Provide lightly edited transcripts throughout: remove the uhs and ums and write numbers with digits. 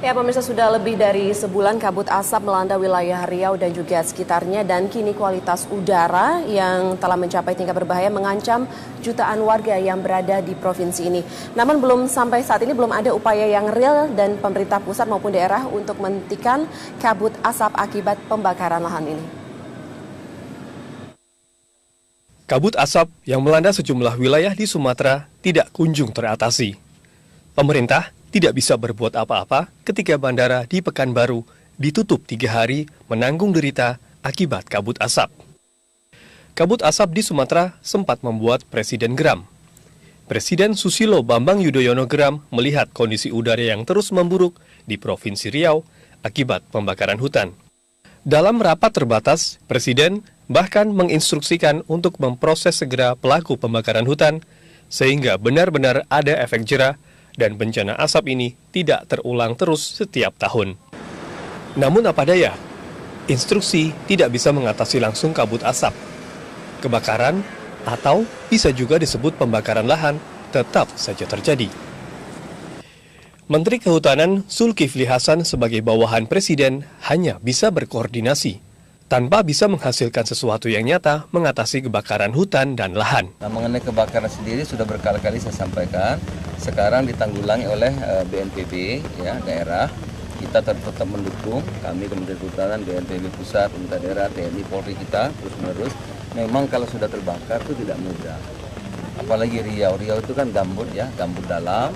Ya, pemirsa, sudah lebih dari sebulan kabut asap melanda wilayah Riau dan juga sekitarnya, dan kini kualitas udara yang telah mencapai tingkat berbahaya mengancam jutaan warga yang berada di provinsi ini. Namun sampai saat ini belum ada upaya yang real dan pemerintah pusat maupun daerah untuk menghentikan kabut asap akibat pembakaran lahan ini. Kabut asap yang melanda sejumlah wilayah di Sumatera tidak kunjung teratasi. Pemerintah tidak bisa berbuat apa-apa ketika bandara di Pekanbaru ditutup 3 hari menanggung derita akibat kabut asap. Kabut asap di Sumatera sempat membuat Presiden geram. Presiden Susilo Bambang Yudhoyono geram melihat kondisi udara yang terus memburuk di Provinsi Riau akibat pembakaran hutan. Dalam rapat terbatas, Presiden bahkan menginstruksikan untuk memproses segera pelaku pembakaran hutan sehingga benar-benar ada efek jera dan bencana asap ini tidak terulang terus setiap tahun. Namun apa daya, instruksi tidak bisa mengatasi langsung kabut asap. Kebakaran atau bisa juga disebut pembakaran lahan tetap saja terjadi. Menteri Kehutanan Zulkifli Hasan sebagai bawahan Presiden hanya bisa berkoordinasi tanpa bisa menghasilkan sesuatu yang nyata mengatasi kebakaran hutan dan lahan. Nah, mengenai kebakaran sendiri sudah berkali-kali saya sampaikan, sekarang ditanggulangi oleh BNPB ya, daerah. Kita tetap mendukung, kami Kementerian Kehutanan, BNPB pusat, pemerintah daerah, TNI, Polri kita terus-menerus. Memang kalau sudah terbakar itu tidak mudah. Apalagi Riau itu kan gambut ya, gambut dalam.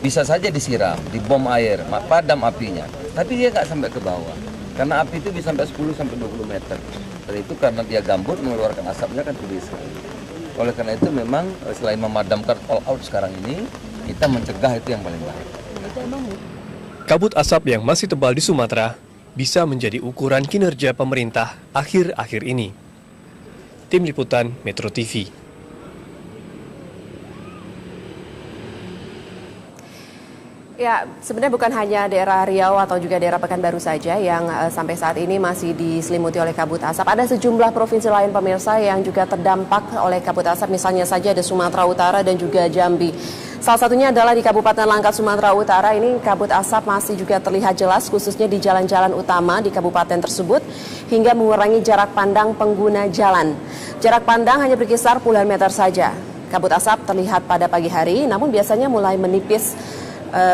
Bisa saja disiram, dibom air, padam apinya. Tapi dia nggak sampai ke bawah. Karena api itu bisa sampai 10-20 meter. Dan itu karena dia gambut mengeluarkan asapnya kan tinggi sekali. Oleh karena itu memang selain memadamkan all out sekarang ini, kita mencegah itu yang paling baik. Kabut asap yang masih tebal di Sumatera bisa menjadi ukuran kinerja pemerintah akhir-akhir ini. Tim Liputan Metro TV. Ya, sebenarnya bukan hanya daerah Riau atau juga daerah Pekanbaru saja yang sampai saat ini masih diselimuti oleh kabut asap. Ada sejumlah provinsi lain, pemirsa, yang juga terdampak oleh kabut asap. Misalnya saja ada Sumatera Utara dan juga Jambi. Salah satunya adalah di Kabupaten Langkat, Sumatera Utara. Ini kabut asap masih juga terlihat jelas, khususnya di jalan-jalan utama di kabupaten tersebut, hingga mengurangi jarak pandang pengguna jalan. Jarak pandang hanya berkisar puluhan meter saja. Kabut asap terlihat pada pagi hari, namun biasanya mulai menipis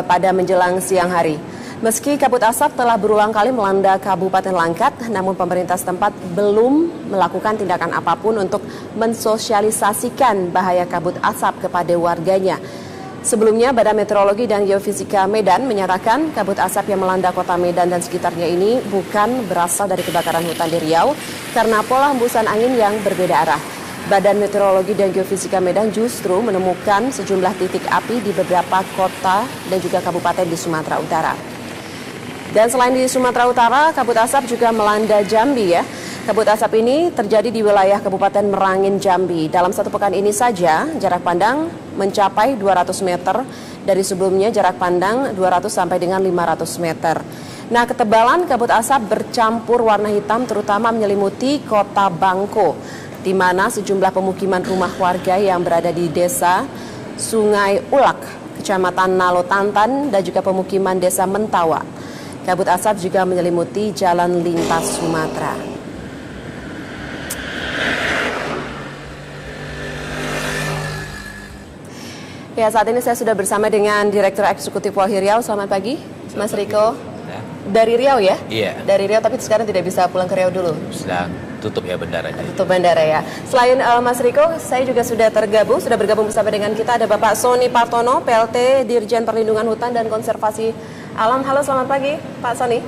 pada menjelang siang hari. Meski kabut asap telah berulang kali melanda Kabupaten Langkat, namun pemerintah setempat belum melakukan tindakan apapun untuk mensosialisasikan bahaya kabut asap kepada warganya. Sebelumnya, Badan Meteorologi dan Geofisika Medan menyatakan kabut asap yang melanda kota Medan dan sekitarnya ini bukan berasal dari kebakaran hutan di Riau karena pola hembusan angin yang berbeda arah. Badan Meteorologi dan Geofisika Medan justru menemukan sejumlah titik api di beberapa kota dan juga kabupaten di Sumatera Utara. Dan selain di Sumatera Utara, kabut asap juga melanda Jambi ya. Kabut asap ini terjadi di wilayah Kabupaten Merangin, Jambi. Dalam satu pekan ini saja, jarak pandang mencapai 200 meter. Dari sebelumnya jarak pandang 200 sampai dengan 500 meter. Nah, ketebalan kabut asap bercampur warna hitam terutama menyelimuti kota Bangko, di mana sejumlah pemukiman rumah warga yang berada di desa Sungai Ulak, Kecamatan Nalotantan, dan juga pemukiman desa Mentawa. Kabut asap juga menyelimuti jalan lintas Sumatera. Ya, saat ini saya sudah bersama dengan Direktur Eksekutif Walhi Riau. Selamat pagi, Mas Riko. Dari Riau ya? Iya. Dari Riau, tapi sekarang tidak bisa pulang ke Riau dulu. Sedang tutup ya bandaranya. Tutup bandara ya. Selain Mas Riko, saya juga sudah bergabung bersama dengan kita ada Bapak Sony Partono, PLT Dirjen Perlindungan Hutan dan Konservasi Alam. Halo, selamat pagi, Pak Sony.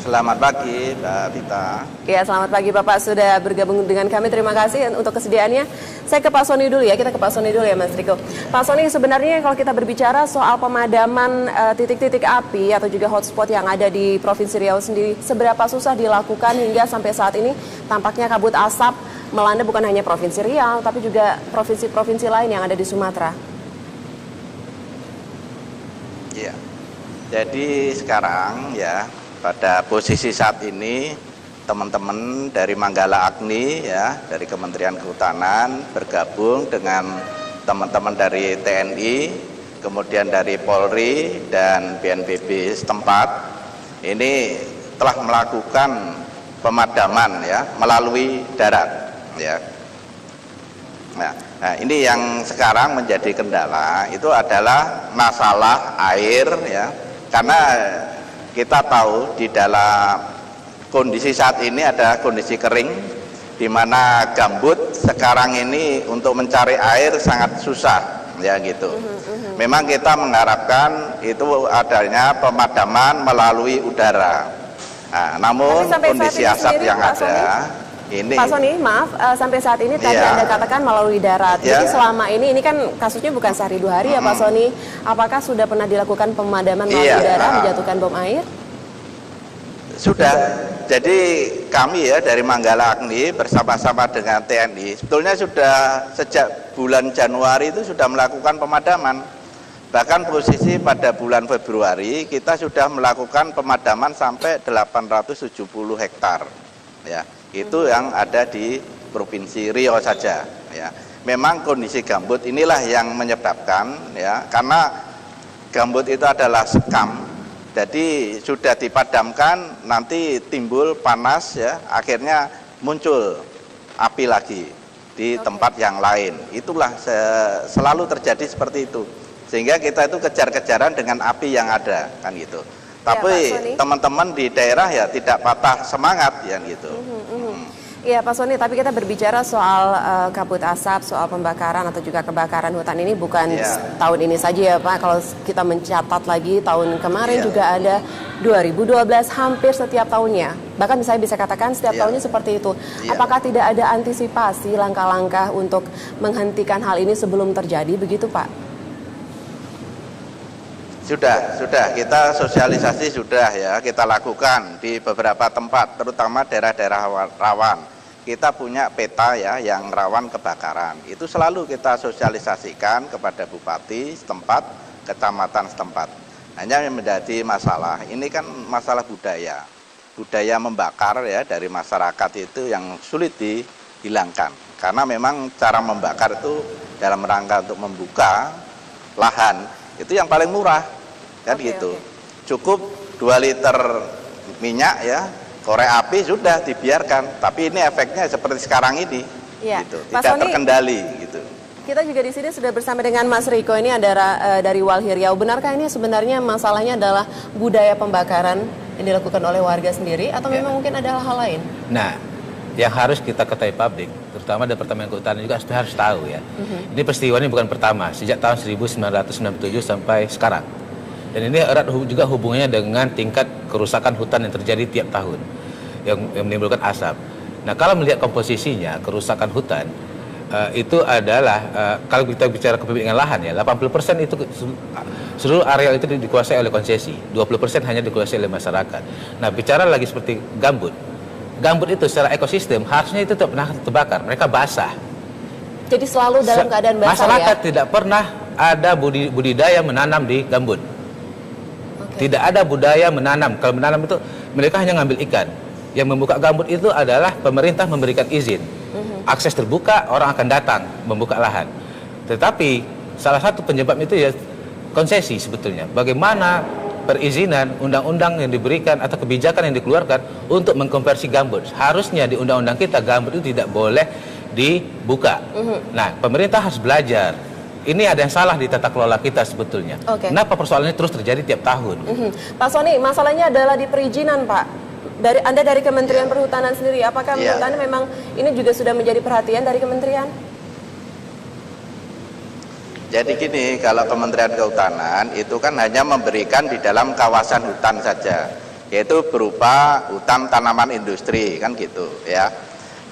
Selamat pagi, Mbak Tita. Ya, selamat pagi Bapak, sudah bergabung dengan kami. Terima kasih untuk kesediaannya. Saya ke Pak Sony dulu ya, kita ke Pak Sony dulu ya Mas Riko. Pak Sony, sebenarnya kalau kita berbicara soal pemadaman titik-titik api atau juga hotspot yang ada di Provinsi Riau sendiri, seberapa susah dilakukan hingga sampai saat ini tampaknya kabut asap melanda bukan hanya Provinsi Riau, tapi juga provinsi-provinsi lain yang ada di Sumatera. Iya, jadi sekarang ya, pada posisi saat ini teman-teman dari Manggala Agni ya, dari Kementerian Kehutanan bergabung dengan teman-teman dari TNI, kemudian dari Polri dan BNPB setempat ini telah melakukan pemadaman ya melalui darat ya. Nah, ini yang sekarang menjadi kendala itu adalah masalah air ya, karena kita tahu di dalam kondisi saat ini ada kondisi kering, di mana gambut sekarang ini untuk mencari air sangat susah ya gitu. Memang kita mengharapkan itu adanya pemadaman melalui udara. Nah, namun kondisi asap yang ada ini, Pak Sony, maaf, sampai saat ini tadi Iya. Anda katakan melalui darat. Iya. Jadi selama ini kan kasusnya bukan sehari 2 hari ya Pak Sony. Apakah sudah pernah dilakukan pemadaman melalui Iya. udara, menjatuhkan bom air? sudah. Jadi kami ya dari Manggala Agni bersama-sama dengan TNI sebetulnya sudah sejak bulan Januari itu sudah melakukan pemadaman. Bahkan posisi pada bulan Februari kita sudah melakukan pemadaman sampai 870 hektar. Ya, itu yang ada di Provinsi Riau saja ya. Memang kondisi gambut inilah yang menyebabkan ya, karena gambut itu adalah sekam. Jadi sudah dipadamkan nanti timbul panas ya, akhirnya muncul api lagi di tempat yang lain. Itulah selalu terjadi seperti itu. Sehingga kita itu kejar-kejaran dengan api yang ada kan gitu. Tapi teman-teman di daerah ya tidak patah semangat ya gitu. Iya Pak Sony, tapi kita berbicara soal kabut asap, soal pembakaran atau juga kebakaran hutan ini bukan tahun ini saja ya Pak. Kalau kita mencatat lagi tahun kemarin juga ada 2012 hampir setiap tahunnya. Bahkan saya bisa katakan setiap tahunnya seperti itu. Apakah tidak ada antisipasi langkah-langkah untuk menghentikan hal ini sebelum terjadi begitu Pak? Sudah kita sosialisasi sudah ya kita lakukan di beberapa tempat, terutama daerah-daerah rawan. Kita punya peta ya yang rawan kebakaran. Itu selalu kita sosialisasikan kepada bupati setempat, kecamatan setempat. Hanya yang menjadi masalah, ini kan masalah budaya. Budaya membakar ya dari masyarakat itu yang sulit dihilangkan. Karena memang cara membakar itu dalam rangka untuk membuka lahan itu yang paling murah kan gitu. Cukup 2 liter minyak ya, korek api sudah dibiarkan, tapi ini efeknya seperti sekarang ini gitu, tidak terkendali gitu. Kita juga di sini sudah bersama dengan Mas Riko, ini ada dari Walhi Riau. Benarkah ini sebenarnya masalahnya adalah budaya pembakaran yang dilakukan oleh warga sendiri atau memang mungkin ada hal-hal lain? Nah, yang harus kita ketahui publik, terutama Departemen Kehutanan juga harus tahu ya. Ini peristiwa ini bukan pertama, sejak tahun 1997 sampai sekarang. Dan ini erat juga hubungannya dengan tingkat kerusakan hutan yang terjadi tiap tahun, yang menimbulkan asap. Nah, kalau melihat komposisinya, kerusakan hutan, itu adalah, kalau kita bicara kepemilikan lahan ya, 80% itu seluruh areal itu dikuasai oleh konsesi, 20% hanya dikuasai oleh masyarakat. Nah, bicara lagi seperti gambut. Gambut itu secara ekosistem harusnya itu tidak pernah terbakar, mereka basah. Jadi selalu dalam keadaan basah masyarakat tidak pernah ada budidaya menanam di gambut. Tidak ada budaya menanam. Kalau menanam itu mereka hanya ngambil ikan. Yang membuka gambut itu adalah pemerintah memberikan izin. Akses terbuka, orang akan datang membuka lahan. Tetapi salah satu penyebab itu ya konsesi sebetulnya. Bagaimana perizinan, undang-undang yang diberikan atau kebijakan yang dikeluarkan untuk mengkonversi gambut. Harusnya di undang-undang kita gambut itu tidak boleh dibuka. Nah, pemerintah harus belajar. Ini ada yang salah di tata kelola kita sebetulnya. Kenapa persoalannya terus terjadi tiap tahun? Pak Sony, masalahnya adalah di perizinan Pak. Anda dari Kementerian Perhutanan sendiri, apakah menurut Anda memang ini juga sudah menjadi perhatian dari Kementerian? Jadi gini, kalau Kementerian Kehutanan itu kan hanya memberikan di dalam kawasan hutan saja, yaitu berupa hutan tanaman industri kan gitu ya.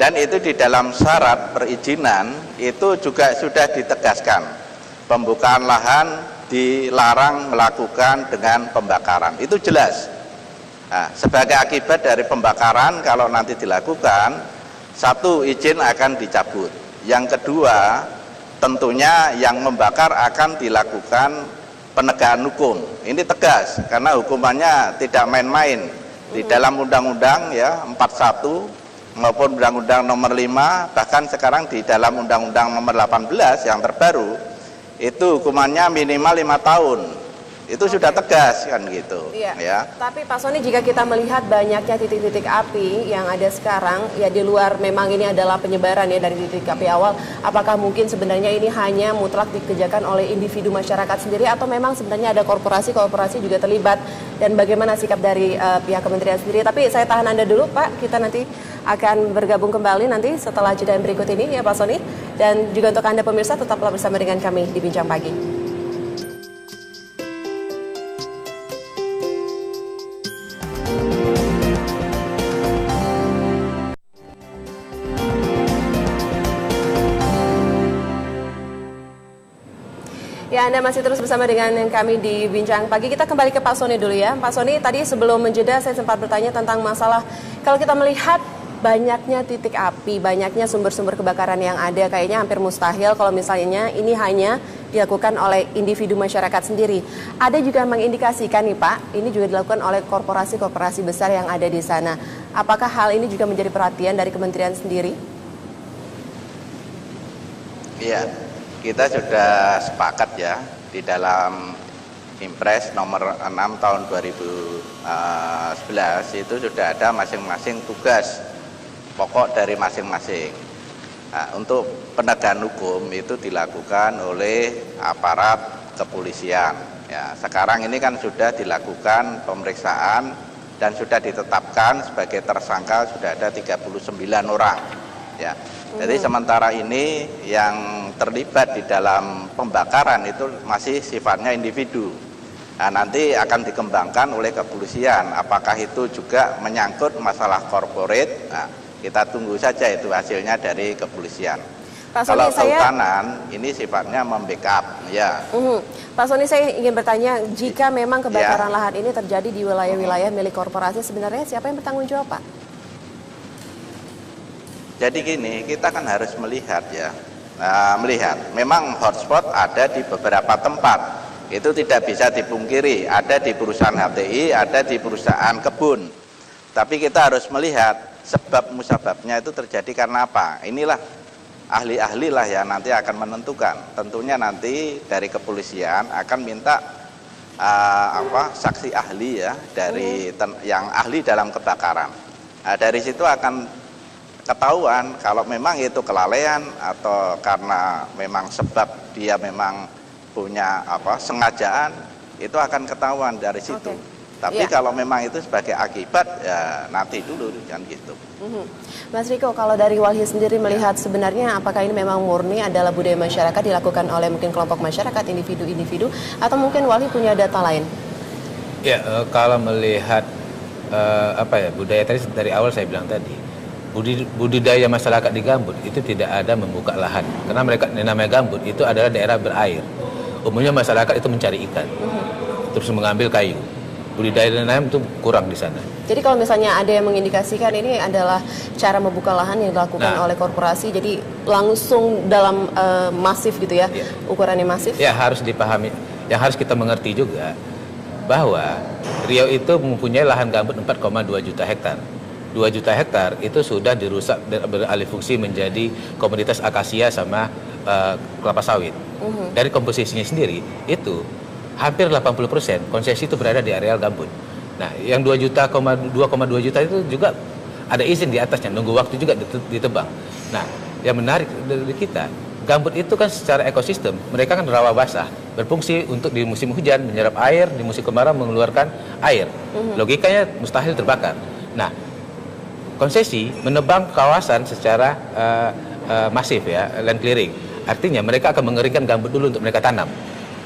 Dan itu di dalam syarat perizinan itu juga sudah ditegaskan. Pembukaan lahan dilarang melakukan dengan pembakaran. Itu jelas. Nah, sebagai akibat dari pembakaran kalau nanti dilakukan, satu, izin akan dicabut. Yang kedua, tentunya yang membakar akan dilakukan penegakan hukum. Ini tegas karena hukumannya tidak main-main. Di dalam undang-undang ya 41 maupun undang-undang nomor 5, bahkan sekarang di dalam undang-undang nomor 18 yang terbaru itu hukumannya minimal 5 tahun. Itu sudah tegas kan gitu. Iya. Ya. Tapi Pak Soni, jika kita melihat banyaknya titik-titik api yang ada sekarang, ya di luar memang ini adalah penyebaran ya dari titik api awal, apakah mungkin sebenarnya ini hanya mutlak dikerjakan oleh individu masyarakat sendiri atau memang sebenarnya ada korporasi juga terlibat, dan bagaimana sikap dari pihak kementerian sendiri? Tapi saya tahan Anda dulu Pak, kita nanti akan bergabung kembali nanti setelah jeda berikut ini ya Pak Soni, dan juga untuk Anda pemirsa tetaplah bersama dengan kami di Bincang Pagi. Ya, Anda masih terus bersama dengan kami di Bincang Pagi. Kita kembali ke Pak Soni dulu ya. Pak Soni, tadi sebelum menjeda saya sempat bertanya tentang masalah kalau kita melihat banyaknya titik api, banyaknya sumber-sumber kebakaran yang ada, kayaknya hampir mustahil kalau misalnya ini hanya dilakukan oleh individu masyarakat sendiri. Ada juga yang mengindikasikan nih Pak, ini juga dilakukan oleh korporasi-korporasi besar yang ada di sana. Apakah hal ini juga menjadi perhatian dari kementerian sendiri? Iya. Kita sudah sepakat ya di dalam Impres nomor 6 tahun 2011 itu sudah ada masing-masing tugas pokok dari masing-masing. Nah, untuk penegakan hukum itu dilakukan oleh aparat kepolisian. Ya, sekarang ini kan sudah dilakukan pemeriksaan dan sudah ditetapkan sebagai tersangka sudah ada 39 orang. Ya. Jadi sementara ini yang terlibat di dalam pembakaran itu masih sifatnya individu. Nah, nanti akan dikembangkan oleh kepolisian. Apakah itu juga menyangkut masalah corporate? Nah, kita tunggu saja itu hasilnya dari kepolisian. Pak Soni, kalau kehutanan ini sifatnya membackup, ya. Pak Soni, saya ingin bertanya, jika memang kebakaran lahan ini terjadi di wilayah-wilayah milik korporasi, sebenarnya siapa yang bertanggung jawab, Pak? Jadi gini, kita kan harus melihat ya, melihat memang hotspot ada di beberapa tempat, itu tidak bisa dipungkiri, ada di perusahaan HTI, ada di perusahaan kebun. Tapi kita harus melihat sebab musababnya itu terjadi karena apa. Inilah ahli-ahli lah ya nanti akan menentukan. Tentunya nanti dari kepolisian akan minta saksi ahli ya dari yang ahli dalam kebakaran. Nah, dari situ akan ketahuan kalau memang itu kelalaian atau karena memang sebab dia memang punya sengajaan, itu akan ketahuan dari situ. Tapi kalau memang itu sebagai akibat ya nanti dulu kan gitu. Mas Riko, kalau dari Walhi sendiri melihat sebenarnya apakah ini memang murni adalah budaya masyarakat dilakukan oleh mungkin kelompok masyarakat, individu-individu, atau mungkin Walhi punya data lain? Ya, kalau melihat budaya tadi dari awal saya bilang tadi, budidaya masyarakat di gambut itu tidak ada membuka lahan, karena mereka namanya gambut itu adalah daerah berair. Umumnya masyarakat itu mencari ikan, terus mengambil kayu. Budidaya dan lain itu kurang di sana. Jadi kalau misalnya ada yang mengindikasikan ini adalah cara membuka lahan yang dilakukan oleh korporasi, jadi langsung dalam masif gitu ya, ukurannya masif. Ya, harus dipahami, yang harus kita mengerti juga bahwa Riau itu mempunyai lahan gambut 4,2 juta hektar. 2 juta hektar itu sudah dirusak dan beralih fungsi menjadi komoditas akasia sama kelapa sawit. Dari komposisinya sendiri itu hampir 80% konsesi itu berada di areal gambut. Nah, yang 2,2 juta itu juga ada izin di atasnya, nunggu waktu juga ditebang. Nah, yang menarik dari kita, gambut itu kan secara ekosistem mereka kan rawa basah, berfungsi untuk di musim hujan menyerap air, di musim kemarau mengeluarkan air. Logikanya mustahil terbakar. Nah, konsesi menebang kawasan secara masif ya, land clearing. Artinya mereka akan mengeringkan gambut dulu untuk mereka tanam.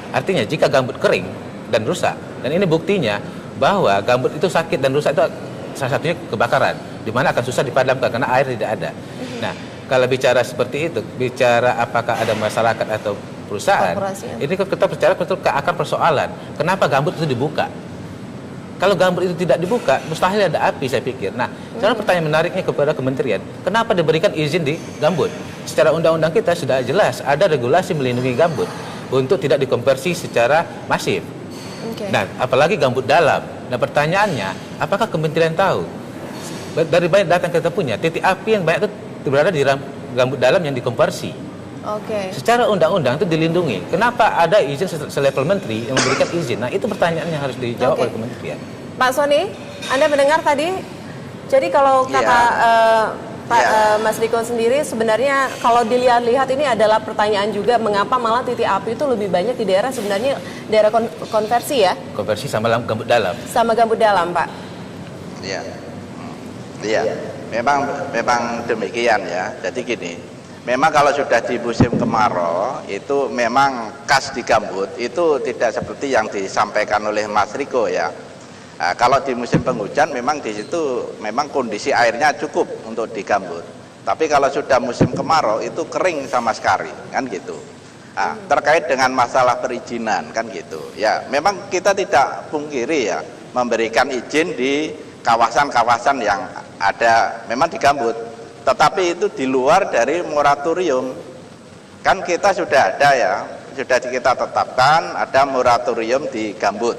Artinya jika gambut kering dan rusak, dan ini buktinya bahwa gambut itu sakit dan rusak itu salah satunya kebakaran, di mana akan susah dipadamkan karena air tidak ada. Nah, kalau bicara seperti itu, bicara apakah ada masyarakat atau perusahaan, ini kita bicara betul ke akar persoalan. Kenapa gambut itu dibuka? Kalau gambut itu tidak dibuka, mustahil ada api, saya pikir. Nah, sekarang pertanyaan menariknya kepada kementerian, kenapa diberikan izin di gambut? Secara undang-undang kita sudah jelas, ada regulasi melindungi gambut untuk tidak dikonversi secara masif. Nah, apalagi gambut dalam. Nah, pertanyaannya, apakah kementerian tahu? Dari banyak data yang kita punya, titik api yang banyak itu berada di gambut dalam yang dikonversi. Oke. Secara undang-undang itu dilindungi. Kenapa ada izin selevel menteri yang memberikan izin? Nah, itu pertanyaan yang harus dijawab oleh kementerian. Pak Sony, Anda mendengar tadi? Jadi kalau kata Mas Riko sendiri, sebenarnya kalau dilihat-lihat ini adalah pertanyaan juga mengapa malah titik api itu lebih banyak di daerah sebenarnya daerah konversi ya? Konversi sama gambut dalam. Sama gambut dalam, Pak. Iya. Iya. Memang demikian ya. Jadi gini. Memang kalau sudah di musim kemarau itu memang khas di gambut itu tidak seperti yang disampaikan oleh Mas Riko ya. Nah, kalau di musim penghujan memang di situ memang kondisi airnya cukup untuk di gambut. Tapi kalau sudah musim kemarau itu kering sama sekali kan gitu. Nah, terkait dengan masalah perizinan kan gitu. Ya, memang kita tidak pungkiri ya memberikan izin di kawasan-kawasan yang ada memang di gambut. Tetapi itu di luar dari moratorium. Kan kita sudah ada ya, sudah kita tetapkan ada moratorium di gambut.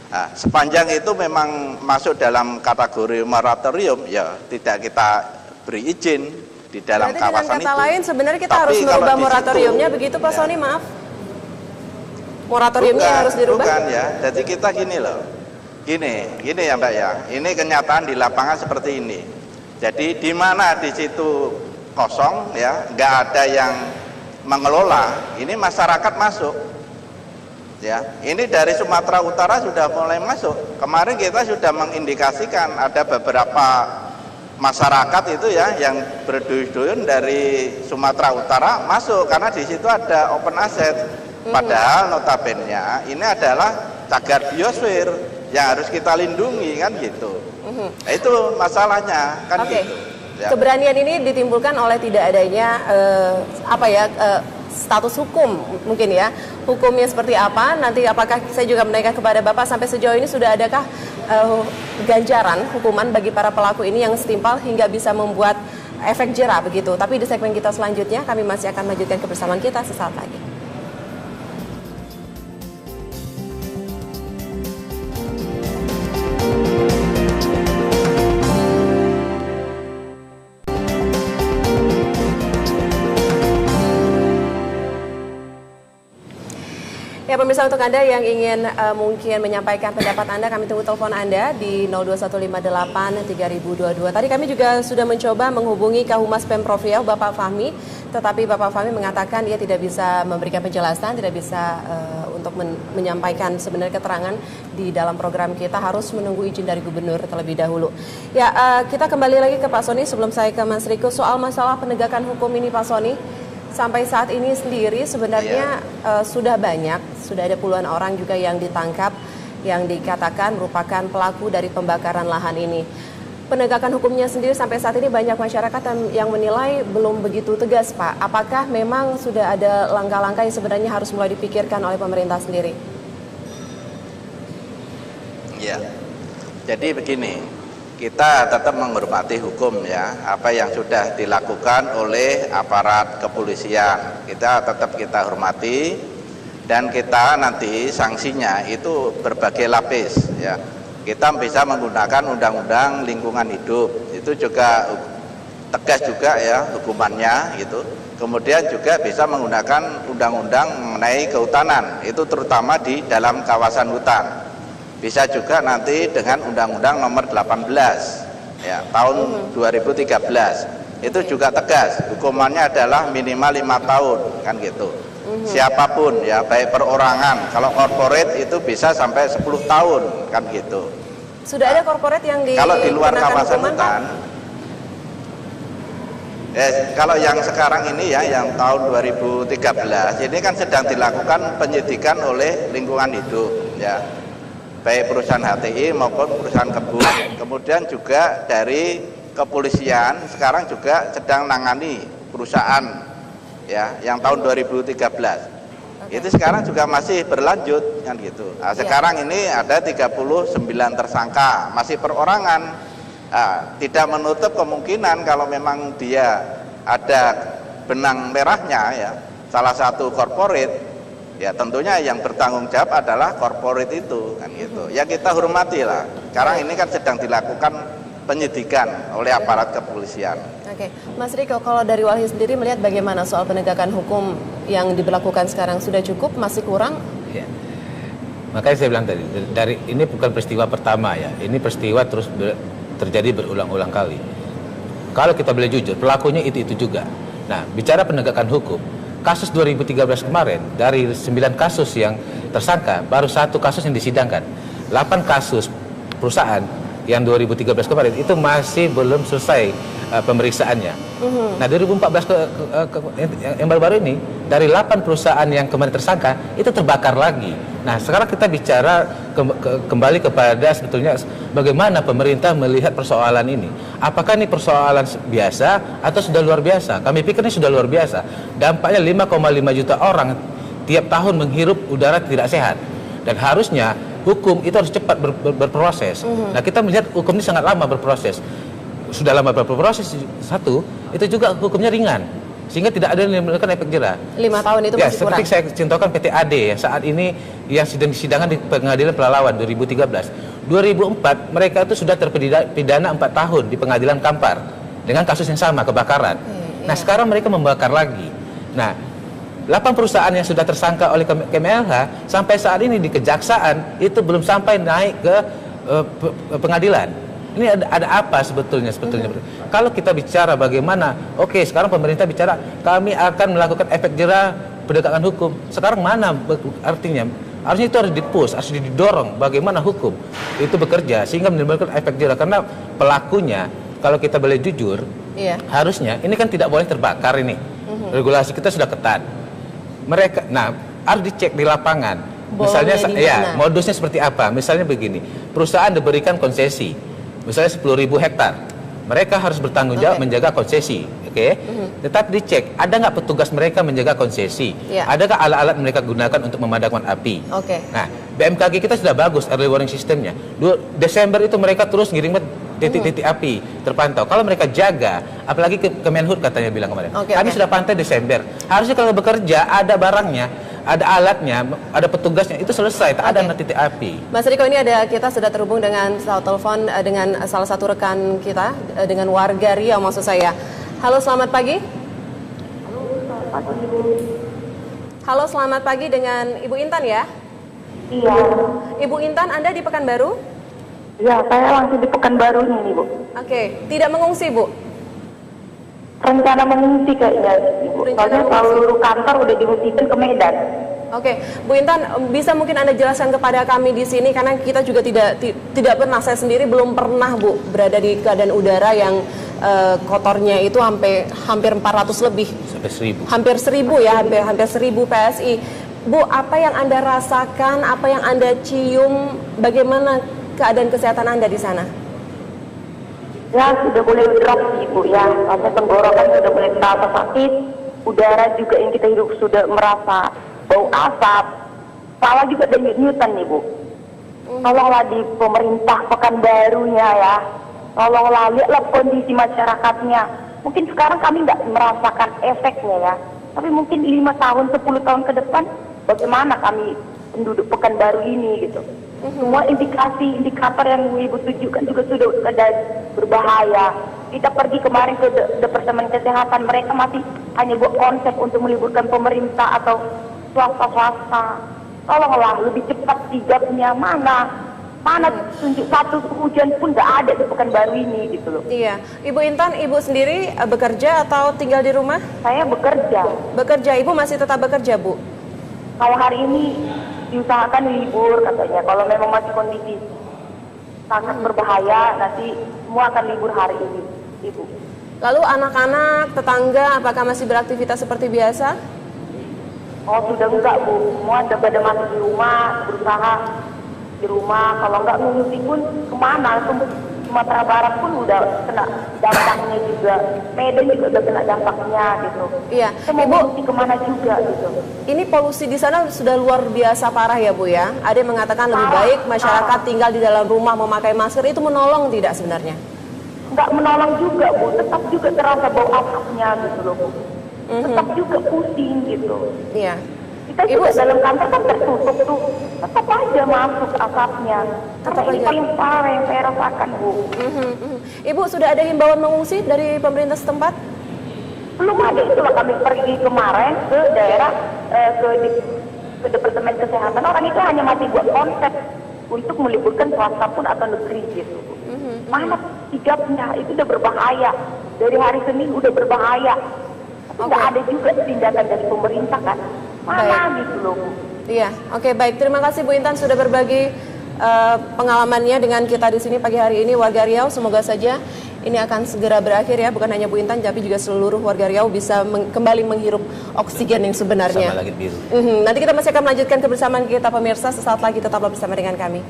Nah, sepanjang itu memang masuk dalam kategori moratorium, ya tidak kita beri izin di dalam berarti kawasan dengan kata itu. lain sebenarnya kita Tapi harus kalau merubah di situ, moratoriumnya begitu Pak Sony, maaf. Moratoriumnya harus dirubah. Bukan ya, jadi kita gini loh. Gini ya Mbak ya, ini kenyataan di lapangan seperti ini. Jadi di mana di situ kosong ya, nggak ada yang mengelola, ini masyarakat masuk. Ya, ini dari Sumatera Utara sudah mulai masuk. Kemarin kita sudah mengindikasikan ada beberapa masyarakat itu ya yang berduyun-duyun dari Sumatera Utara masuk karena di situ ada open asset. Padahal notabene ini adalah cagar biosfer yang harus kita lindungi kan gitu. Nah, itu masalahnya kan gitu. Ya. Keberanian ini ditimbulkan oleh tidak adanya status hukum mungkin ya. Hukumnya seperti apa? Nanti apakah saya juga menanyakan kepada Bapak sampai sejauh ini sudah adakah ganjaran hukuman bagi para pelaku ini yang setimpal hingga bisa membuat efek jera begitu. Tapi di segmen kita selanjutnya kami masih akan melanjutkan kebersamaan kita sesaat lagi. Ya pemirsa, untuk Anda yang ingin mungkin menyampaikan pendapat Anda, kami tunggu telepon Anda di 021583022. Tadi kami juga sudah mencoba menghubungi Kahumas Pemprov Riau, Bapak Fahmi, tetapi Bapak Fahmi mengatakan dia tidak bisa memberikan penjelasan, tidak bisa untuk menyampaikan sebenarnya keterangan di dalam program kita, harus menunggu izin dari Gubernur terlebih dahulu. Ya, kita kembali lagi ke Pak Sony sebelum saya ke Mas Riko soal masalah penegakan hukum ini Pak Sony. Sampai saat ini sendiri sebenarnya sudah ada puluhan orang juga yang ditangkap yang dikatakan merupakan pelaku dari pembakaran lahan ini. Penegakan hukumnya sendiri sampai saat ini banyak masyarakat yang menilai belum begitu tegas, Pak. Apakah memang sudah ada langkah-langkah yang sebenarnya harus mulai dipikirkan oleh pemerintah sendiri? Ya, jadi begini. Kita tetap menghormati hukum ya, apa yang sudah dilakukan oleh aparat kepolisian kita tetap kita hormati, dan kita nanti sanksinya itu berbagai lapis ya. Kita bisa menggunakan undang-undang lingkungan hidup, itu juga tegas juga ya hukumannya gitu. Kemudian juga bisa menggunakan undang-undang mengenai kehutanan, itu terutama di dalam kawasan hutan. Bisa juga nanti dengan Undang-Undang Nomor 18 ya, tahun 2013 itu juga tegas, hukumannya adalah minimal 5 tahun kan gitu. Siapapun ya, baik perorangan, kalau korporat itu bisa sampai 10 tahun kan gitu. Sudah ada korporat yang kalau di luar kawasan hutan kalau yang sekarang ini ya, yang tahun 2013 ini kan sedang dilakukan penyidikan oleh lingkungan hidup ya, baik perusahaan HTI maupun perusahaan kebun. Kemudian juga dari kepolisian sekarang juga sedang menangani perusahaan ya yang tahun 2013. Itu sekarang juga masih berlanjut kan gitu. Nah, sekarang ini ada 39 tersangka, masih perorangan. Nah, tidak menutup kemungkinan kalau memang dia ada benang merahnya ya, salah satu korporat, ya tentunya yang bertanggung jawab adalah korporat itu kan gitu. Ya kita hormati lah. Sekarang ini kan sedang dilakukan penyidikan oleh aparat kepolisian. Oke, Mas Riko, kalau dari Walhi sendiri melihat bagaimana soal penegakan hukum yang diberlakukan sekarang, sudah cukup, masih kurang? Ya. Makanya saya bilang tadi, dari ini bukan peristiwa pertama ya, ini peristiwa terus terjadi berulang-ulang kali. Kalau kita boleh jujur, pelakunya itu juga. Nah, bicara penegakan hukum, kasus 2013 kemarin, dari 9 kasus yang tersangka, baru 1 kasus yang disidangkan. 8 kasus perusahaan yang 2013 kemarin itu masih belum selesai pemeriksaannya. Nah, 2014 yang baru-baru ini, dari 8 perusahaan yang kemarin tersangka itu terbakar lagi. Nah, sekarang kita bicara kembali kepada sebetulnya bagaimana pemerintah melihat persoalan ini. Apakah ini persoalan biasa atau sudah luar biasa? Kami pikir ini sudah luar biasa. Dampaknya 5,5 juta orang tiap tahun menghirup udara tidak sehat. Dan harusnya hukum itu harus cepat berproses. Nah, kita melihat hukum ini sangat lama berproses. Sudah lama berproses, satu, itu juga hukumnya ringan. Sehingga tidak ada yang menimbulkan efek jera. 5 tahun itu ya, masih kurang. seperti saya contohkan PT AD ya, saat ini yang sedang disidangkan di Pengadilan Pelalawan 2013. 2004 mereka itu sudah terpidana 4 tahun di Pengadilan Kampar dengan kasus yang sama, kebakaran. Nah, sekarang mereka membakar lagi. Nah, 8 perusahaan yang sudah tersangka oleh KMLH sampai saat ini di kejaksaan itu belum sampai naik ke pengadilan. Ini ada apa sebetulnya? Kalau kita bicara bagaimana, oke, sekarang pemerintah bicara kami akan melakukan efek jera penegakan hukum. Sekarang mana artinya? Harusnya itu harus dipush, harus didorong bagaimana hukum itu bekerja sehingga menimbulkan efek jera, karena pelakunya kalau kita boleh jujur, harusnya ini kan tidak boleh terbakar ini. Regulasi kita sudah ketat. Mereka, nah, harus dicek di lapangan. Misalnya, ya, modusnya seperti apa? Misalnya begini, perusahaan diberikan konsesi. Misalnya 10.000 hektar, mereka harus bertanggung jawab menjaga konsesi, Tetapi dicek, ada nggak petugas mereka menjaga konsesi? Adakah alat-alat mereka gunakan untuk memadamkan api? Nah, BMKG kita sudah bagus early warning systemnya. Desember itu mereka terus ngirim titik-titik api terpantau. Kalau mereka jaga, apalagi Kemenhub katanya bilang kemarin, kami sudah pantai Desember. Harusnya kalau bekerja ada barangnya, ada alatnya, ada petugasnya, itu selesai, tak ada titik api. Mas Riko, ini kita sudah terhubung dengan telepon dengan salah satu rekan kita, dengan warga Riau maksud saya. Halo, selamat pagi. Halo, selamat pagi dengan Ibu Intan ya? Iya. Ibu Intan, Anda di Pekanbaru? Ya, saya langsung di Pekanbaru nih, Bu. Oke, tidak mengungsi, Bu? Rencana mengungsi kayaknya, Ibu. Soalnya seluruh kantor udah diungsikan ke Medan. Oke, Bu Intan, bisa mungkin Anda jelaskan kepada kami di sini, karena kita juga tidak pernah, saya sendiri belum pernah, Bu, berada di keadaan udara yang kotornya itu hampir 400 lebih. Sampai 1.000. Hampir 1.000 ya, hampir 1.000 PSI. Bu, apa yang Anda rasakan, apa yang Anda cium, bagaimana keadaan kesehatan Anda di sana? Ya, sudah mulai drop sih, Bu, ya. Karena tenggorokan sudah mulai terasa sakit. Udara juga yang kita hidup sudah merasa bau asap. Salah juga denyut-denyutan nih, Bu. Tolonglah di pemerintah Pekanbarunya ya. Tolonglah, lihatlah kondisi masyarakatnya. Mungkin sekarang kami nggak merasakan efeknya ya. Tapi mungkin 5 tahun, 10 tahun ke depan, bagaimana kami penduduk Pekanbaru ini gitu. Semua indikator yang Ibu tunjukkan juga sudah berbahaya. Kita pergi kemarin ke Departemen Kesehatan, mereka masih hanya buat konsep untuk meliburkan pemerintah atau swasta. Tolonglah lebih cepat sigapnya, mana tunjuk satu hujan pun nggak ada di Pekanbaru ini gitu loh. Iya, Ibu Intan, Ibu sendiri bekerja atau tinggal di rumah? Saya bekerja. Bekerja, Ibu masih tetap bekerja, Bu? Kalau hari ini diusahakan libur katanya. Kalau memang masih kondisi sangat berbahaya, nanti semua akan libur hari ini, Ibu. Lalu anak-anak, tetangga, apakah masih beraktivitas seperti biasa? Oh, sudah enggak, Bu. Semua udah pada masuk di rumah, berusaha di rumah. Kalau enggak mengungsi pun kemana? Sumatera Barat pun udah kena dampaknya juga. Medan juga udah kena dampaknya gitu. Iya, Kita mau mengungsi kemana juga gitu. Ini polusi di sana sudah luar biasa parah ya, Bu ya? Ada yang mengatakan lebih baik masyarakat tinggal di dalam rumah memakai masker, itu menolong tidak sebenarnya? Enggak menolong juga, Bu. Tetap juga terasa bau asapnya gitu loh, Bu. Tetap juga pusing gitu. Iya. Kita juga dalam kantor kan tertutup tuh, tetap aja masuk asapnya. Karena ini paling parah yang saya rasakan, Bu. Ibu, sudah ada himbauan mengungsi dari pemerintah setempat? Belum ada, itulah kami pergi kemarin ke daerah, ke Departemen Kesehatan. Orang itu hanya masih buat konsep untuk meliburkan swasta pun atau negeri gitu. Mana sigapnya, itu udah berbahaya. Dari hari Senin udah berbahaya. Tapi nggak ada juga tindakan dari pemerintah kan. Mana gitu loh, Bu. Iya, oke, baik. Terima kasih Bu Intan sudah berbagi pengalamannya dengan kita di sini pagi hari ini, warga Riau. Semoga saja ini akan segera berakhir ya, bukan hanya Bu Intan, tapi juga seluruh warga Riau bisa kembali menghirup oksigen yang sebenarnya. Sama langit biru. Nanti kita masih akan melanjutkan kebersamaan kita pemirsa, sesaat lagi tetaplah bersama dengan kami.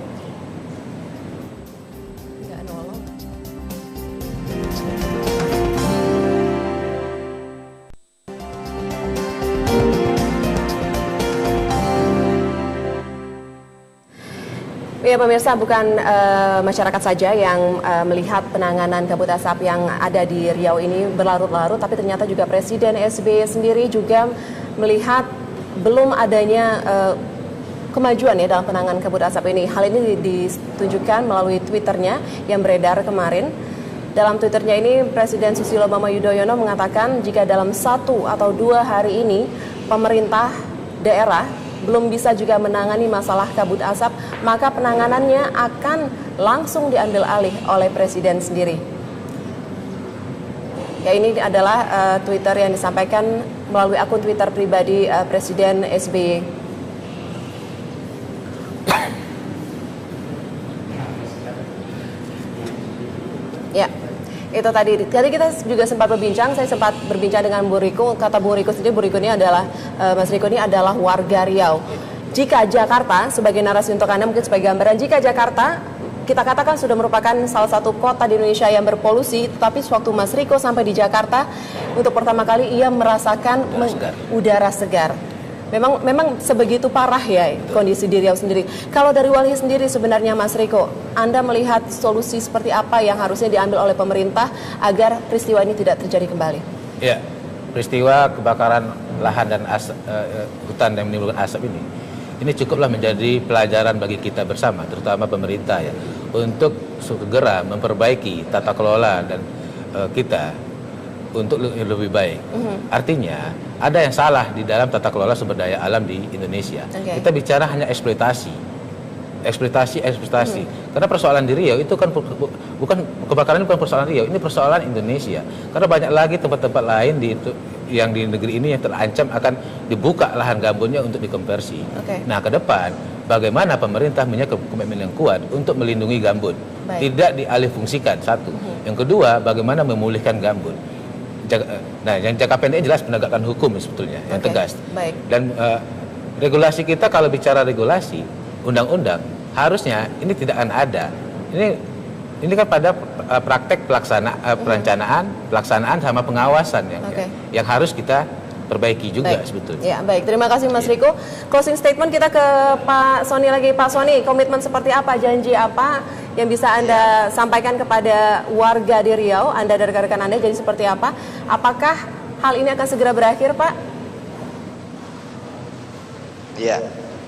Ya pemirsa, bukan masyarakat saja yang melihat penanganan kabut asap yang ada di Riau ini berlarut-larut, tapi ternyata juga Presiden SBY sendiri juga melihat belum adanya kemajuan ya dalam penanganan kabut asap ini. Hal ini ditunjukkan melalui Twitternya yang beredar kemarin. Dalam Twitternya ini, Presiden Susilo Bambang Yudhoyono mengatakan jika dalam 1 atau 2 hari ini pemerintah daerah belum bisa juga menangani masalah kabut asap, maka penanganannya akan langsung diambil alih oleh Presiden sendiri. Ya, ini adalah Twitter yang disampaikan melalui akun Twitter pribadi Presiden SBY. Ya, itu tadi kita juga sempat berbincang, saya sempat berbincang dengan Bu Riko. Kata Bu Riko sendiri, Bu Riko ini adalah, Mas Riko ini adalah warga Riau. Jika Jakarta, sebagai narasi untuk Anda mungkin sebagai gambaran, jika Jakarta kita katakan sudah merupakan salah satu kota di Indonesia yang berpolusi, tetapi sewaktu Mas Riko sampai di Jakarta, untuk pertama kali ia merasakan udara segar. Memang sebegitu parah ya kondisi di Riau sendiri. Kalau dari Walhi sendiri sebenarnya Mas Riko, Anda melihat solusi seperti apa yang harusnya diambil oleh pemerintah agar peristiwa ini tidak terjadi kembali? Ya, peristiwa kebakaran lahan dan hutan yang menimbulkan asap ini cukuplah menjadi pelajaran bagi kita bersama, terutama pemerintah ya, untuk segera memperbaiki tata kelola dan kita untuk lebih baik. Artinya ada yang salah di dalam tata kelola sumber daya alam di Indonesia. Kita bicara hanya eksploitasi. Karena persoalan di Riau itu kan bukan kebakaran, ini bukan persoalan Riau, ini persoalan Indonesia. Karena banyak lagi tempat-tempat lain yang di negeri ini yang terancam akan dibuka lahan gambutnya untuk dikonversi. Nah, ke depan bagaimana pemerintah punya komitmen yang kuat untuk melindungi gambut, tidak dialihfungsikan, satu. Yang kedua, bagaimana memulihkan gambut. Nah, yang jangka pendek jelas penegakan hukum sebetulnya yang tegas. Dan regulasi kita, kalau bicara regulasi, undang-undang harusnya ini tidak akan ada. Ini kan pada praktek perencanaan, pelaksanaan sama pengawasan yang harus kita perbaiki juga sebetulnya. Ya, baik. Terima kasih Mas Riko. Closing statement kita ke Pak Sony lagi. Pak Sony, komitmen seperti apa, janji apa yang bisa Anda sampaikan kepada warga di Riau, Anda dan rekan-rekan Anda, jadi seperti apa? Apakah hal ini akan segera berakhir, Pak? Iya.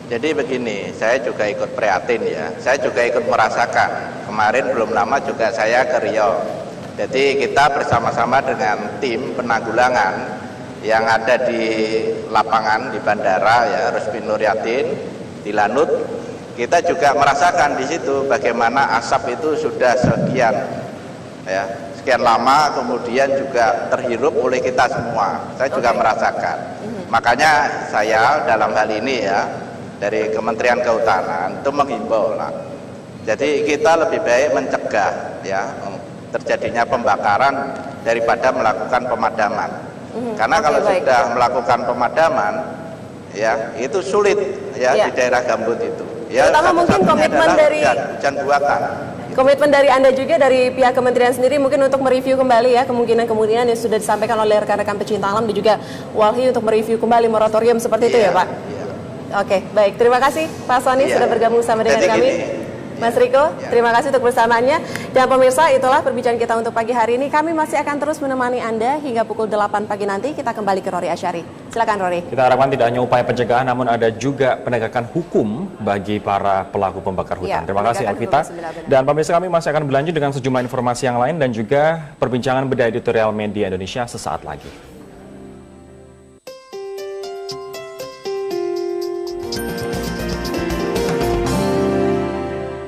Jadi begini, saya juga ikut prihatin ya. Saya juga ikut merasakan. Kemarin belum lama juga saya ke Riau. Jadi kita bersama-sama dengan tim penanggulangan yang ada di lapangan di bandara ya, Rusmin Nuryatin di Lanut, kita juga merasakan di situ bagaimana asap itu sudah sekian lama kemudian juga terhirup oleh kita semua. Saya juga merasakan. Makanya saya dalam hal ini ya dari Kementerian Kehutanan itu menghimbau lah. Jadi kita lebih baik mencegah ya terjadinya pembakaran daripada melakukan pemadaman. Karena kalau sudah melakukan pemadaman, ya itu sulit ya di daerah gambut itu. Ya, terutama mungkin komitmen dari hujan buatan. Komitmen dari Anda juga dari pihak kementerian sendiri mungkin untuk mereview kembali ya kemungkinan yang sudah disampaikan oleh rekan-rekan pecinta alam dan juga Walhi untuk mereview kembali moratorium seperti itu ya Pak. Oke, baik. Terima kasih Pak Sony sudah bergabung sama dengan kami. Mas Riko, terima kasih untuk bersamaannya. Dan pemirsa, itulah perbincangan kita untuk pagi hari ini. Kami masih akan terus menemani Anda hingga pukul 8 pagi nanti. Kita kembali ke Rory Asyari. Silakan Rory. Kita harapkan tidak hanya upaya pencegahan, namun ada juga penegakan hukum bagi para pelaku pembakar hutan. Ya, Terima kasih Alvita. Dan pemirsa, kami masih akan berlanjut dengan sejumlah informasi yang lain dan juga perbincangan bedah editorial media Indonesia sesaat lagi.